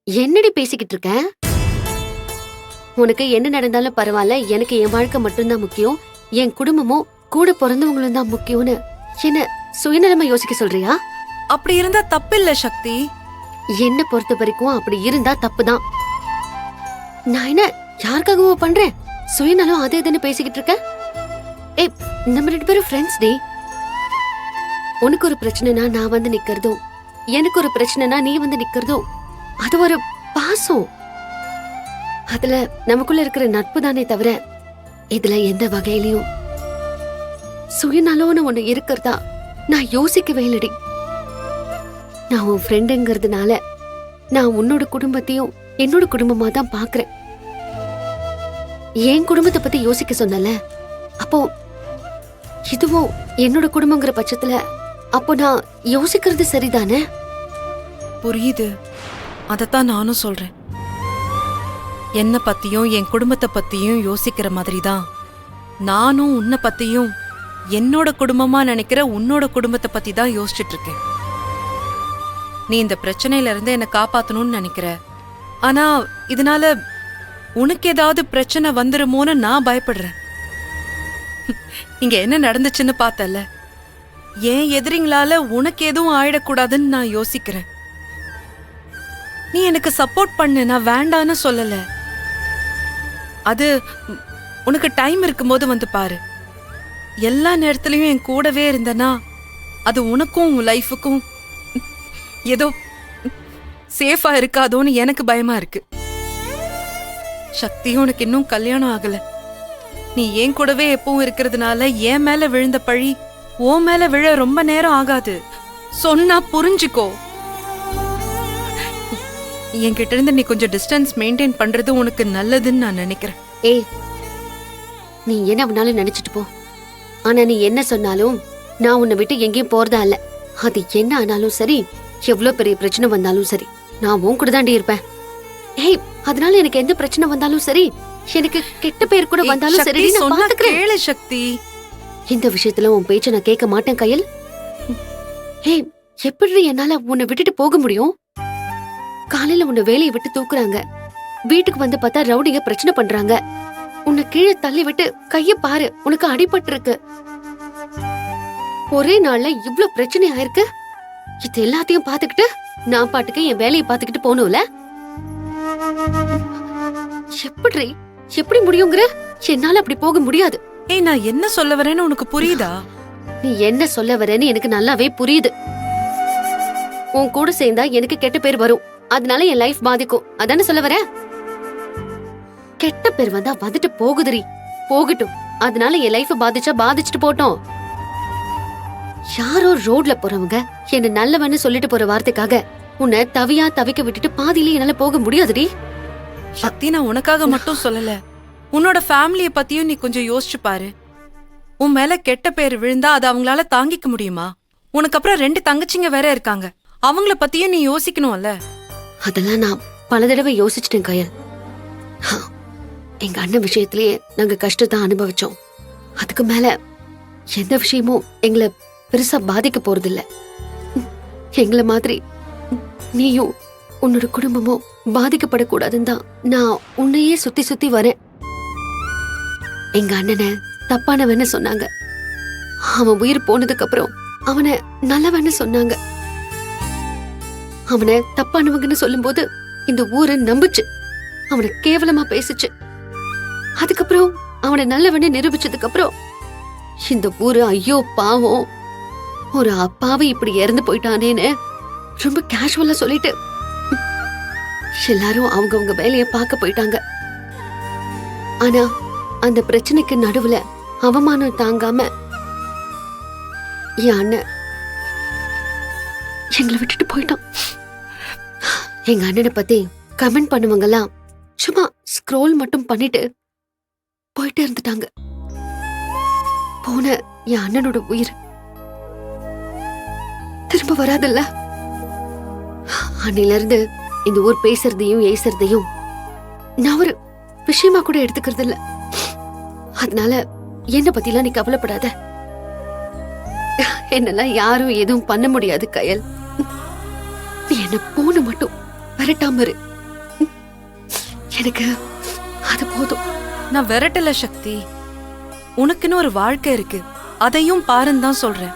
என்னடி பேசிக்கிட்டு இருக்க? உனக்கு என்ன நடந்தாலும் பரவாயில்ல, எனக்கு என் வாழ்க்கை மட்டும்தான் முக்கியம், என் குடும்பமும் கூட பிறந்தவங்களும் தான் முக்கியம்னு என்ன சுயநலமா யோசிக்க சொல்றியா? அப்படி இருந்தா தப்பில்ல சக்தி. என்ன பொறுத்த வரைக்கும் அப்படி இருந்தா தப்புதான். நான் என்ன யாருக்காகவோ பண்றேன்? சுயநலம் அது இதுன்னு பேசிக்கிட்டு இருக்க? ஏய், நம்ம 2 பேரும் ஃப்ரெண்ட்ஸ் டே. உனக்கு ஒரு பிரச்சனைனா நான் வந்து நிக்கிறதும், எனக்கு ஒரு பிரச்சனைனா நீ வந்து நிக்கிறதும், அது ஒரு பாசம். அதுல நமக்குள்ள இருக்கிற நட்பு தானே தவிர இதுல எந்த வகையிலயும் சுயநலம்னு ஒண்ணு இருக்கிறதா நான் யோசிக்கவே இல்லடி. நான் உன் ஃப்ரெண்டுங்கிறதுனால நான் உன்னோட குடும்பத்தையும் என்னோட குடும்பமா தான் பாக்குறேன். என் குடும்பத்தை பத்தி யோசிக்க சொன்னல, அப்போ இதுவும் என்னோட குடும்பங்கிற பட்சத்துல அப்போ நான் யோசிக்கிறது சரிதானே? புரியுது, அதத்தான் நானும் சொல்றேன். என்ன பத்தியும் என் குடும்பத்தை பத்தியும் யோசிக்கிற மாதிரி தான் நானும் உன்னை பத்தியும் என்னோட குடும்பமா நினைக்கிற உன்னோட குடும்பத்தை பத்தி தான் யோசிச்சுட்டு இருக்கேன். நீ இந்த பிரச்சனையில இருந்து என்னை காப்பாத்தணும்னு நினைக்கிற, ஆனா இதனால உனக்கு ஏதாவது பிரச்சனை வந்துருமோன்னு நான் பயப்படுறேன். இங்க என்ன நடந்துச்சுன்னு பார்த்தல, ஏன் எதிரிங்களால உனக்கு எதுவும் ஆயிடக்கூடாதுன்னு நான் யோசிக்கிறேன். நீ எனக்கு சப்போர்ட் பண்ணு, நான் வேண்டான்னு சொல்லல. அது உனக்கு டைம் இருக்கும்போது வந்து பாரு. எல்லா நேரத்திலயும் என் கூடவே இருந்தனா அது உனக்கும் உன் லைஃபுக்கும் ஏதோ சேஃபா இருக்காதோன்னு எனக்கு பயமா இருக்கு. சக்தி, உனக்கு இன்னும் கல்யாணம் ஆகல. நீ என் கூடவே எப்பவும் இருக்கிறதுனால என் மேல விழுந்த பழி உன் மேல விழ ரொம்ப நேரம் ஆகாது. சொன்னா புரிஞ்சுக்கோ. என்கிட்ட இருந்து நீ கொஞ்சம் டிஸ்டன்ஸ் மெயின்டைன் பண்றது உனக்கு நல்லதுன்னு நான் நினைக்கிறேன். ஏய், நீ என்ன வேணாலும் நினைச்சிட்டு போ. ஆனா நீ என்ன சொன்னாலும் நான் உன்னை விட்டு எங்கேயும் போறதா இல்ல. அது என்ன ஆனாலும் சரி, எவ்வளவு பெரிய பிரச்சனை வந்தாலும் சரி, நான் உன் கூட தாண்டி இருப்பேன். ஏய், அதனால எனக்கு எந்த பிரச்சனை வந்தாலும் சரி, எனக்கு கெட்ட பேர் கூட வந்தாலும் சரி, நான் பாத்துக்கிறேன். கேளு சக்தி. இந்த விஷயத்துல உன் பேச்ச நான் கேட்க மாட்டேன் கயல். ஏய், எப்படி என்னால உன்னை விட்டுட்டு போக முடியும்? காலையில உன்னை வேலையை விட்டு தூக்குறாங்க, வீட்டுக்கு வந்து பார்த்தா ரவுடிங்க பிரச்சனை பண்றாங்க, உன்னை கீழே தள்ளி விட்டு கைய பாரு, உனக்கு அடிபட்டு இருக்கு. ஒரே நாள்ல இவ்ளோ பிரச்சனை ஆயிருக்கு. இது எல்லாத்தையும் பாத்துக்கிட்டு நான் பாட்டுக்கு என் வேலையை பாத்துக்கிட்டு போகணும்ல? எப்படி முடியுங்கிற? என்னால அப்படி போக முடியாது. ஏய், நான் என்ன சொல்ல வரேன்னு உனக்கு புரியுதா? நீ என்ன சொல்ல வரேன்னு எனக்கு நல்லாவே புரியுது. உன் கூட சேர்ந்தா எனக்கு கெட்ட பேர் வரும், அதனால என் லைஃப் பாதிக்கும், அதானே சொல்ல வர? கெட்ட பேர் வந்தா வந்துட்டு போகுதுரி, போகட்டும். அதனால என் லைஃப் பாதிச்சா பாதிச்சுட்டு போட்டோம். யாரோ ரோட்ல போறவங்க என்ன நல்லவன்னு சொல்லிட்டு போற வார்த்தைக்காக உன்னை தவியா தவிக்க விட்டுட்டு பாதியில என்னால போக முடியாதுடி. சக்தி, நான் உனக்காக மட்டும் சொல்லல, உன்னோட ஃபேமிலிய பத்தியும் நீ கொஞ்சம் யோசிச்சு பாரு. உன் மேல கெட்ட பேர் விழுந்தா அது அவங்களால தாங்கிக்க முடியுமா? உனக்கு அப்புறம் 2 தங்கச்சிங்க வேற இருக்காங்க, அவங்கள பத்தியும் நீ யோசிக்கணும்ல. அதெல்லாம் நான் பல தடவை யோசிச்சிட்டேன் கயல். எங்க அண்ணன் விஷயத்திலேயே நாங்க கஷ்டத்தை அனுபவிச்சோம். அதுக்கு மேல எந்த விஷயமும் எங்களை பெருசா பாதிக்க போறதில்ல. எங்களை மாதிரி நீயும் உன்னோட குடும்பமும் பாதிக்கப்படக்கூடாதுன்னு தான் நான் உன்னையே சுத்தி சுத்தி வரேன். எங்க அண்ணனை தப்பானவன்னு சொன்னாங்க, அவன் உயிர் போனதுக்கு அப்புறம் அவனை நல்லவன்னு சொன்னாங்க. அவனை தப்பானவங்கன்னு சொல்லும் போது இந்த ஊரை நம்புச்சு, அவனை கேவலமா பேசுச்சு. அதுக்கப்புறம் அவனை நல்லவன்னு நிரூபிச்சதுக்கு அப்புறம் இந்த ஊரு ஐயோ பாவம், ஒரு அப்பாவை இப்படி இறந்து போயிட்டானேன்னு ரொம்ப கேஷுவலா சொல்லிட்டு எல்லாரும் அவங்கவங்க வேலைய பார்க்க போயிட்டாங்க. ஆனா அந்த பிரச்சனைக்கு நடுவுல அவமானம் தாங்காம என் அண்ணன் எங்களை விட்டுட்டு போயிட்டான். எங்க அண்ணனை பத்தி கமெண்ட் பண்ணுவங்கெல்லாம் சும்மா ஸ்க்ரோல் மட்டும் பண்ணிட்டு போயிட்டே இருந்துட்டாங்க. போன என் அண்ணனோட உயிர் திரும்ப வராதுல்ல. அன்னையில இருந்து இந்த ஊர் பேசுறதையும் ஏசுறதையும் நான் ஒரு விஷயமா கூட எடுத்துக்கிறது இல்ல. அதனால என்ன பத்திலாம் நீ கவலைப்படாத. என்னெல்லாம் யாரும் எதுவும் பண்ண முடியாது கயல். நீ என்ன போன மட்டும் வரட்டாம இரு. எனக்கு அது போதும். நான் விரட்டல சக்தி. உனக்குன்னு ஒரு வாழ்க்கை இருக்கு, அதையும் பாருன்னு தான் சொல்றேன்.